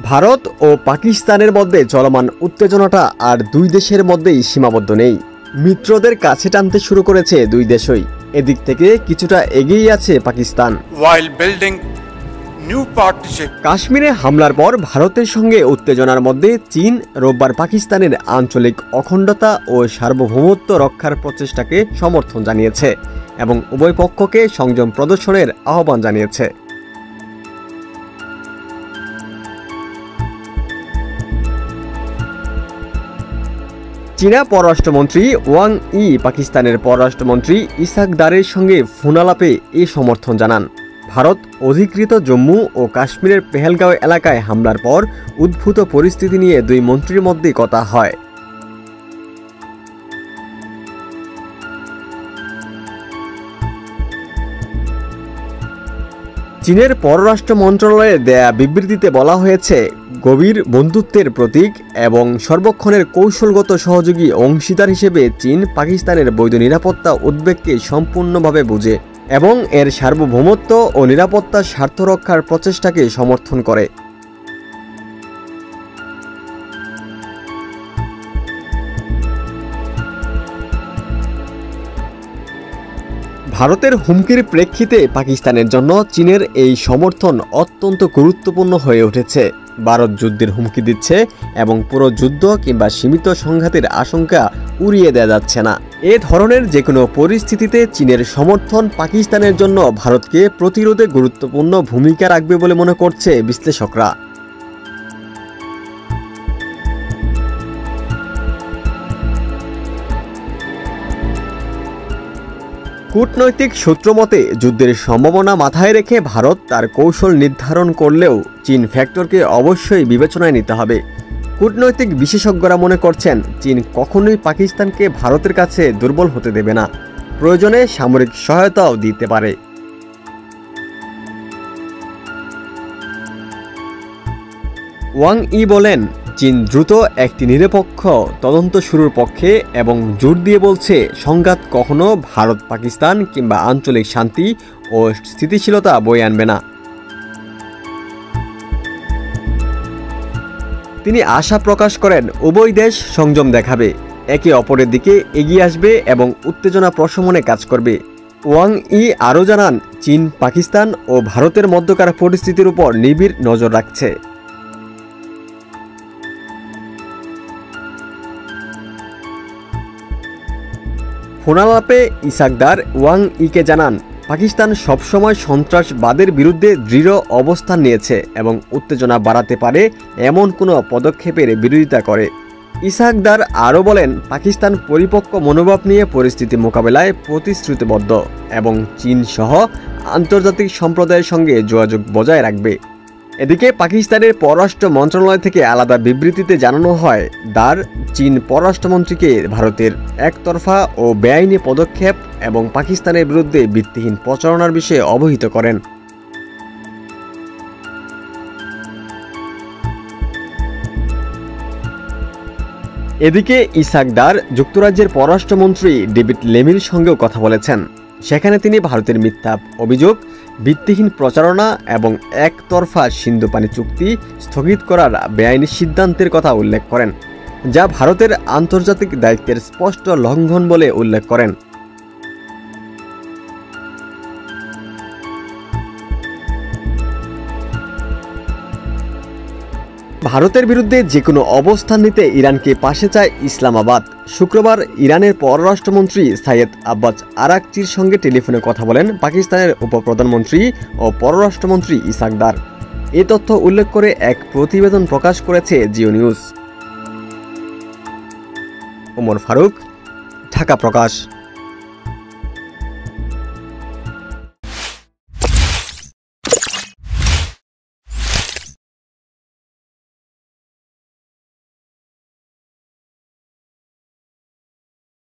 ভারত ও পাকিস্তানের মধ্যে চলমান উত্তেজনাটা আর দুই দেশের মধ্যেই সীমাবদ্ধ নেই। মিত্রদের কাছে টানতে শুরু করেছে দুই দেশই। এদিক থেকে কিছুটা এগিয়ে আছে পাকিস্তান। কাশ্মীরে হামলার পর ভারতের সঙ্গে উত্তেজনার মধ্যে চীন রোববার পাকিস্তানের আঞ্চলিক অখণ্ডতা ও সার্বভৌমত্ব রক্ষার প্রচেষ্টাকে সমর্থন জানিয়েছে এবং উভয় পক্ষকে সংযম প্রদর্শনের আহ্বান জানিয়েছে। চীনা পররাষ্ট্রমন্ত্রী ওয়াং ই পাকিস্তানের পররাষ্ট্রমন্ত্রী ইসাক দারের সঙ্গে ফোন আলাপে এই সমর্থন জানান। ভারত অধিকৃত জম্মু ও কাশ্মীরের পেহেলগাঁও এলাকায় হামলার পর উদ্ভূত পরিস্থিতি নিয়ে দুই মন্ত্রীর মধ্যে কথা হয়। চীনের পররাষ্ট্র মন্ত্রণালয়ে দেয়া বিবৃতিতে বলা হয়েছে, গভীর বন্ধুত্বের প্রতীক এবং সর্বক্ষণের কৌশলগত সহযোগী অংশীদার হিসেবে চীন পাকিস্তানের বৈধ নিরাপত্তা উদ্বেগকে সম্পূর্ণভাবে বুঝে এবং এর সার্বভৌমত্ব ও নিরাপত্তার স্বার্থ রক্ষার প্রচেষ্টাকে সমর্থন করে। ভারতের হুমকির প্রেক্ষিতে পাকিস্তানের জন্য চীনের এই সমর্থন অত্যন্ত গুরুত্বপূর্ণ হয়ে উঠেছে। ভারত যুদ্ধের হুমকি দিচ্ছে এবং পুরো যুদ্ধ কিংবা সীমিত সংঘাতের আশঙ্কা উড়িয়ে দেওয়া যাচ্ছে না। এ ধরনের যে কোনো পরিস্থিতিতে চীনের সমর্থন পাকিস্তানের জন্য ভারতকে প্রতিরোধে গুরুত্বপূর্ণ ভূমিকা রাখবে বলে মনে করছে বিশ্লেষকরা। কূটনৈতিক সূত্র মতে যুদ্ধের সম্ভাবনা মাথায় রেখে ভারত তার কৌশল নির্ধারণ করলেও চীন ফ্যাক্টরকে অবশ্যই বিবেচনায় নিতে হবে। কূটনৈতিক বিশেষজ্ঞরা মনে করছেন, চীন কখনোই পাকিস্তানকে ভারতের কাছে দুর্বল হতে দেবে না, প্রয়োজনে সামরিক সহায়তাও দিতে পারে। ওয়াং ই বলেন, চীন দ্রুত একটি নিরপেক্ষ তদন্ত শুরুর পক্ষে এবং জোর দিয়ে বলছে, সংঘাত কখনো ভারত পাকিস্তান কিংবা আঞ্চলিক শান্তি ও স্থিতিশীলতা বয়ে আনবে না। তিনি আশা প্রকাশ করেন, উভয় দেশ সংযম দেখাবে, একে অপরের দিকে এগিয়ে আসবে এবং উত্তেজনা প্রশমনে কাজ করবে। ওয়াং ই আরও জানান, চীন পাকিস্তান ও ভারতের মধ্যকার পরিস্থিতির উপর নিবিড় নজর রাখছে। ফোনালাপে ইসাকদার ওয়াং ইকে জানান, পাকিস্তান সবসময় সন্ত্রাসবাদের বিরুদ্ধে দৃঢ় অবস্থান নিয়েছে এবং উত্তেজনা বাড়াতে পারে এমন কোনো পদক্ষেপের বিরোধিতা করে। ইসাকদার আরও বলেন, পাকিস্তান পরিপক্ক মনোভাব নিয়ে পরিস্থিতি মোকাবেলায় প্রতিশ্রুতিবদ্ধ এবং চীন সহ আন্তর্জাতিক সম্প্রদায়ের সঙ্গে যোগাযোগ বজায় রাখবে। এদিকে পাকিস্তানের পররাষ্ট্র মন্ত্রণালয় থেকে আলাদা বিবৃতিতে জানানো হয়, দার চীন পররাষ্ট্রমন্ত্রীকে ভারতের একতরফা ও বেআইনি পদক্ষেপ এবং পাকিস্তানের বিরুদ্ধে ভিত্তিহীন প্রচারণার বিষয়ে অবহিত করেন। এদিকে ইসাকদার যুক্তরাজ্যের পররাষ্ট্রমন্ত্রী ডেভিড লেমির সঙ্গেও কথা বলেছেন। সেখানে তিনি ভারতের মিথ্যা অভিযোগ, ভিত্তিহীন প্রচারণা এবং একতরফা সিন্ধু পানি চুক্তি স্থগিত করার বেআইনি সিদ্ধান্তের কথা উল্লেখ করেন, যা ভারতের আন্তর্জাতিক দায়িত্বের স্পষ্ট লঙ্ঘন বলে উল্লেখ করেন। ভারতের বিরুদ্ধে যে কোনো অবস্থান নিতে ইরানকে পাশে চায় ইসলামাবাদ। শুক্রবার ইরানের পররাষ্ট্রমন্ত্রী সাইয়েদ আব্বাস আরাকচির সঙ্গে টেলিফোনে কথা বলেন পাকিস্তানের উপপ্রধানমন্ত্রী ও পররাষ্ট্রমন্ত্রী ইসাকদার। এ তথ্য উল্লেখ করে এক প্রতিবেদন প্রকাশ করেছে জিও নিউজ। ওমর ফারুক, ঢাকা প্রকাশ।